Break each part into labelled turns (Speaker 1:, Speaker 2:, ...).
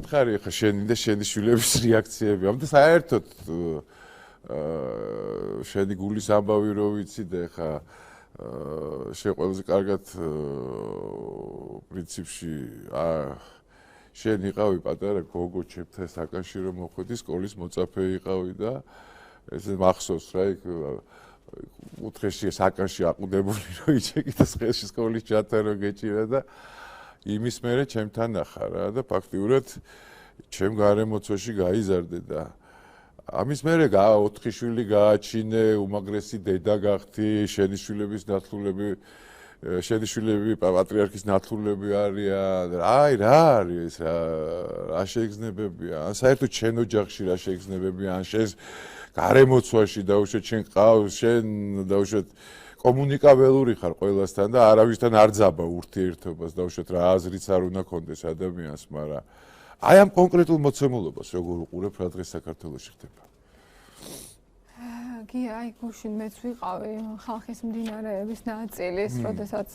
Speaker 1: მითხარი ხა შენი და შენი შვილების რეაქციები. ამიტომ საერთოდ შენი გულის ამბავი რო ვიცი და ხა შენ ყველაზე კარგად პრინციპში შენ იყავი პატარა გოგო ჩემთან საკანში რომ მოხვედი სკოლის მოწაფე იყავი და ესე მახსოვს რა იქ უთხეში საკანში აყუდებული რომ იჩეკი და ხელში სკოლის ჩათა რომ გეჭირა და იმის მერე ჩემთან ახარ რა და ფაქტიურად ჩემ გარემოცვაში გაიზარდე და ამის მერე 4 შვილი გააჩინე, უმაგრესი დედა გახდი, შენი შვილების ნათლულები, შენი შვილები პატრიარქის ნათლულები არიან. აი რა არის რა შეეგზნებებია? ან საერთოდ შენ ოჯახში რა შეეგზნებებია? ან შენ გარემოცვაში დაუშვათ შენ ყავს, შენ დაუშვათ კომუნიკაბელური ხარ ყველასთან და არავისთან არ ძაბა ურთიერთობას, დაუშვათ რა აზრიც არ უნდა კონდეს ადამიანს, მაგრამ აი ამ კონკრეტულ მოცემულობას როგორ უყურებ რა დღეს საქართველოში ხდება?
Speaker 2: გია, აი გუშინ მეც ვიყავი ხალხის მდინარეების ნაწილის, როდესაც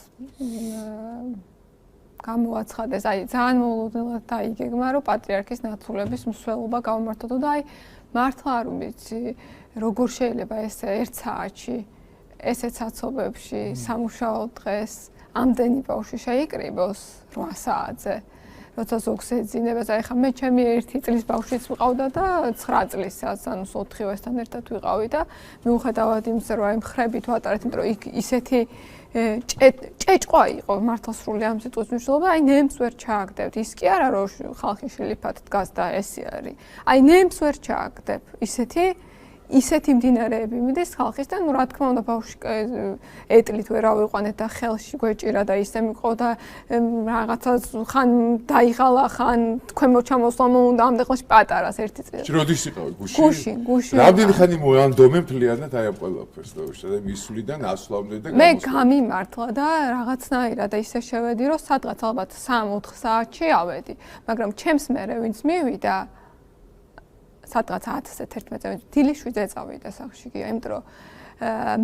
Speaker 2: გამოაცხადეს, აი ძალიან მოულოდნელად დაიგეგმა, რომ პატრიარქის ნათლულების მსვლელობა გავმართოთ და აი მართლა არ ვიცი, როგორ შეიძლება ესე ერთ საათში, ესეც საცობებში, სამუშაო დღეს ამდენი ბავშვი შეიკრიბოს 8 საათზე. როცა ზოგს ეძინებას, აი ხა მე ჩემი 1 წლის ბავშვიც ვიყავდა და 9 წლისაც, ანუ 4-ვესთან ერთად ვიყავი და მიუხედავად იმისა, რომ აი მხრებით ვატარეთ, იმიტომ რომ იქ ისეთი ჭეჭყვა იყო მართლა სრული ამ სიტყვის მნიშვნელობა, აი ნემს ვერ ჩააგდებთ. ის კი არა რომ ხალხი შილიფად დგას და ესე არის. აი ნემს ვერ ჩააგდებ. ისეთი მდინარეები მიდის ხალხისთან, ну რა თქმა უნდა ბავშვი ეტლით ვერ ავიყვანეთ და ხელში გვეჭირა და ისე მიყო და რაღაცა ხან დაიღალა, ხან თქვენ მოჩამოსვლა უნდა ამდენ ხელში პატარას 1 წელი.
Speaker 1: როდის იყავი გუშინ? გუშინ. რამდენი ხანი მოანდომე მთლიანად აი ამ ყველაფერს და მისვლიდან ასვლამდე და
Speaker 2: მე გამიმართლა და რაღაცნაირად და ისე შევედი, რომ სადღაც ალბათ 3-4 საათში ავედი, მაგრამ ჩემს მერე ვინც მივიდა სადღაც 10-11-ზე დილიშვიდე წავიდა სახში გია, იმიტომ რომ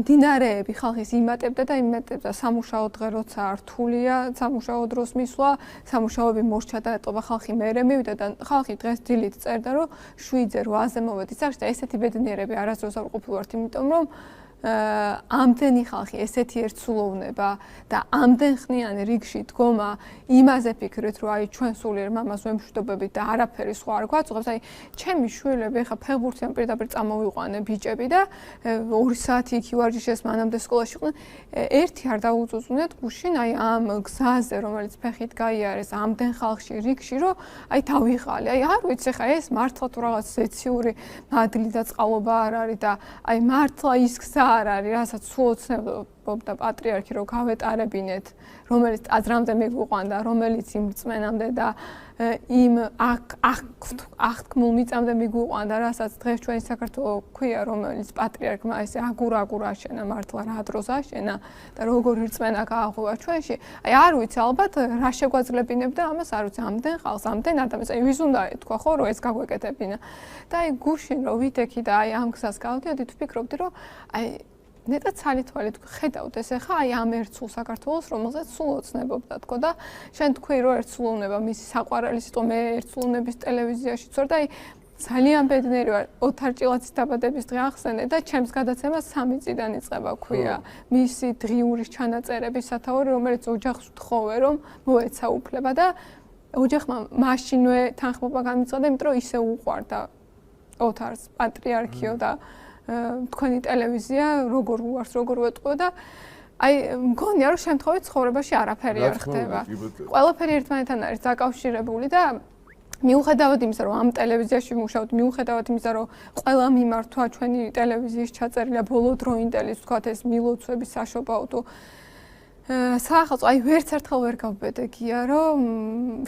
Speaker 2: მდინარეები ხალხის იმატებდა და იმატებდა სამუშაო დღე როცა რთულია, სამუშაო დროს მისვლა, სამუშაოები მოსჩა და ეტყობა ხალხი მერე მივიდა და ხალხი დღეს დილით წერდა რომ 7-ზე 8-ზე მოვედი სახში და ესეთი ბედნიერები არასდროს არ ყოფილვართ, იმიტომ რომ ამდენი ხალხი ესეთი ერთსულოვნება და ამდენ ხნიანი რიგში დგომა იმაზე ფიქრით რომ აი ჩვენ სულიერ მამას ვემშვიდობებით და არაფერი სხვა არ გვაწუხებს აი ჩემი შვილები ახლა ფეხბურთიან პირდაპირ წამოვიყვანე ბიჭები და 2 საათი იქ ვარჯიშეს მანამდე სკოლაში იყვნენ ერთი არ დაუწუწუნეთ გუშინ აი ამ გზაზე რომელიც ფეხით გაიარეს ამდენ ხალხში რიგში რომ აი დავიღალე აი არ ვიცი ახლა ეს მართლა თუ რაღაც ზეციური მადლი და წყალობა არ არის და აი მართლა ის გზა არ არის, რასაც უოცნებობდა პატრიარქი რომ გავეტარებინეთ, რომელიც აზრამდე მიგვიყვანდა, რომელიც იმ რწმენამდე და იმ აღთქმულ მიწამდე მიგვიყვანდა, რასაც დღეს ჩვენი საქართველო ქვია, რომელიც პატრიარქმა ესე აგურ აშენა მართლა რა დროს აშენა და როგორი რწმენა გააღვივა ჩვენში. აი არ ვიცი, ალბათ რა შეგვაძლებინებდა ამას, არ ვიცი, ამდენ ხალხს, ამდენ ადამიანს, აი ვის უნდა ეთქვა ხო, რომ ეს გაგვეკეთებინა. და აი გუშინ რომ ვიდექი და აი ამ გზას გავდიოდი, ვფიქრობდი, რომ აი ნეტა ცალითვალით ხედავთ ეს ახლა აი ამ ერთსულ საქართველოს რომელზეც სულ ოცნებობდა თქო და შენ თქვი რომ ერთსულოვნება მისი საყვარელი სიტყვა მე ერთსულოვნების ტელევიზიაში ვცვარ და აი ძალიან ბედნიერი ვარ ოთარ ჭილაძის დაბადების დღე ახსენე და ჩემს გადაცემას 3 წლიდან იწყება ქვია მისი დღიურის ჩანაწერების სათაური რომელიც ოჯახს ვთხოვე რომ მოეცა უფლება და ოჯახმა მაშინვე თანხმობა გამიწყდა იმიტომ რომ ისე უყვარდა ოთარს პატრიარქიო და თქვენი ტელევიზია როგორ უარს როგორ ვეტყვა და აი მგონია რომ შემთხვევით ცხოვრებაში არაფერი არ ხდება. ყველაფერი ერთმანეთთან არის დაკავშირებული და მიუხედავად იმისა რომ ამ ტელევიზიაში ვმუშაობთ, მიუხედავად იმისა რომ ყველა მიმართვა ჩვენი ტელევიზიის ჩაწერილია ბოლო დროინდელი ვთქვათ ეს მილოცვების საშობაო თუ საახალწლო აი ვერც ერთხელ ვერ გავბედეკია რომ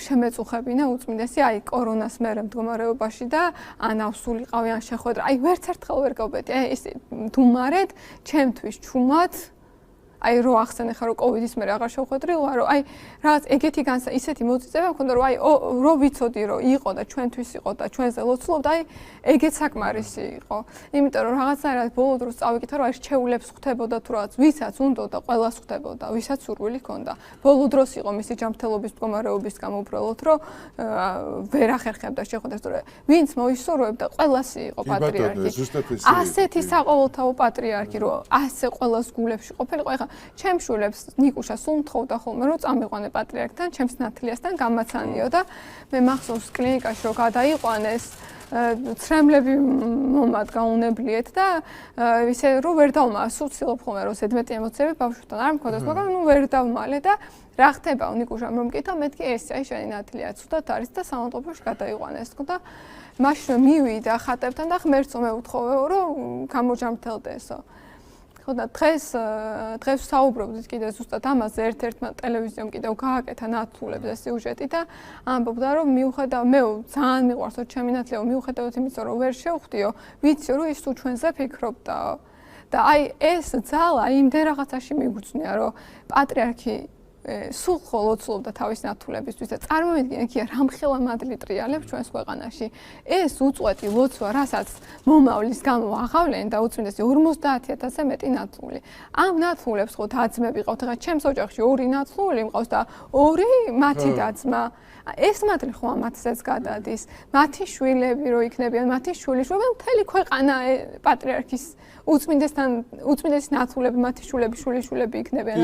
Speaker 2: შემეწუხებინა უწმინდესი აი კორონას მერე მდგომარეობაში და ან ავსულიყავი ან შეხვედრა აი ვერც ერთხელ ვერ გავბედი აი ეს თუმარეთ ჩემთვის ჩუმად აი რო ახსენე ხარ რომ კოვიდის მერე აღარ შევხვედრილა რომ აი რაღაც ეგეთი ისეთი მოწიწება მქონდა რომ აი რო ვიცოდი რომ იყო და ჩვენთვის იყო და ჩვენზე ლოცულობდა აი ეგეც საკმარისი იყო იმიტომ რომ რაღაცნაირად ბოლო დროს წავიკითხე რომ აი რჩეულებს ხვდებოდა თუ რაღაც ვისაც უნდოდა ყველას ხვდებოდა ვისაც სურვილი ჰქონდა ბოლო დროს იყო მისი ჯანმრთელობის მდგომარეობის გამო უბრალოდ რომ ვერ ახერხებდა შეხვედრას თორე ვინც მოისურვებდა ყველას იყო პატრიარქი ასეთი საყოველთაო პატრიარქი რომ ასე ყველას გულებში ყოფილიყო ეხლა ჩემს შვილებს ნიკუშა სულ მთხოვდა ხოლმე რომ წამიყვანე პატრიარქთან ჩემს ნათლიასთან გამაცანიო და მე მახსოვს კლინიკაში რომ გადაიყვანეს ცრემლები მომადგა უნებლიეთ და ისე რომ ვერ დავმა სულ ცდილობ ხოლმე რომ ზედმეტი ემოციები ბავშვთან არ მქონდეს მაგრამ ნუ ვერ დავმალე და რა ხდება ნიკუშამ რომ მკითხა მეთქი ეს აი შენი ნათლია ცუდად არის და სამონტყოფოში გადაიყვანეს თქო და მაშინ მივიდა ხატებთან და ღმერთო მე უთხოვეო რომ გამოჯამრთელდესო ხო და დღეს საუბრობდით კიდე ზუსტად ამაზე ერთ-ერთმა ტელევიზიამ კიდევ გააკეთა ნათლულებზე სიუჟეტი და ამბობდა რომ მიუხედავ მე ძალიან მიყვარსო ჩემი ნათლიაო მიუხედავად იმისა რომ ვერ შევხვდიო ვიცი რომ ის თუ ჩვენზე ფიქრობდაო და აი ეს ძალა იმდენ რაღაცაში მიგუძნია რომ პატრიარქი სულ ხოლოცულობდა თავის ნათულებისთვის და წარმოვიდგინე კი რამხელა მადლი ტრიალებს ჩვენს ქვეყანაში ეს უწყვეტი ლოცვა რასაც მომავლის გამო აღავლენ და უწმინდესი 50000-ზე მეტი ნათლული ამ ნათლულებს ხო დაძმები ყავთ ახლა ჩემს ოჯახში 2 ნათლული მყავს და 2 მათი დაძმა ეს მადლი ხო ამათზეც გადადის მათი შვილები რო იქნებიან მათი შვილიშვილები მთელი ქვეყანა პატრიარქის უწმინდესის ნათლულები მათი შვილები შვილიშვილები იქნებიან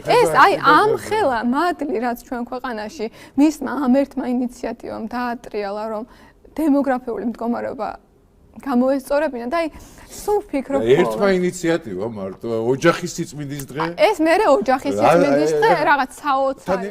Speaker 2: ეს აი ამ ხელა მადლი რაც ჩვენ ქვეყანაში მისმა ამ ერთმა ინიციატივამ დაატრიალა რომ დემოგრაფიული მდგომარეობა გამოესწორებინა და აი სულ ფიქრობ
Speaker 1: ერთმა ინიციატივა მარტო ოჯახის სიწმინდის დღე
Speaker 2: ეს მერე ოჯახის სიწმინდის დღე რაღაც საოცარი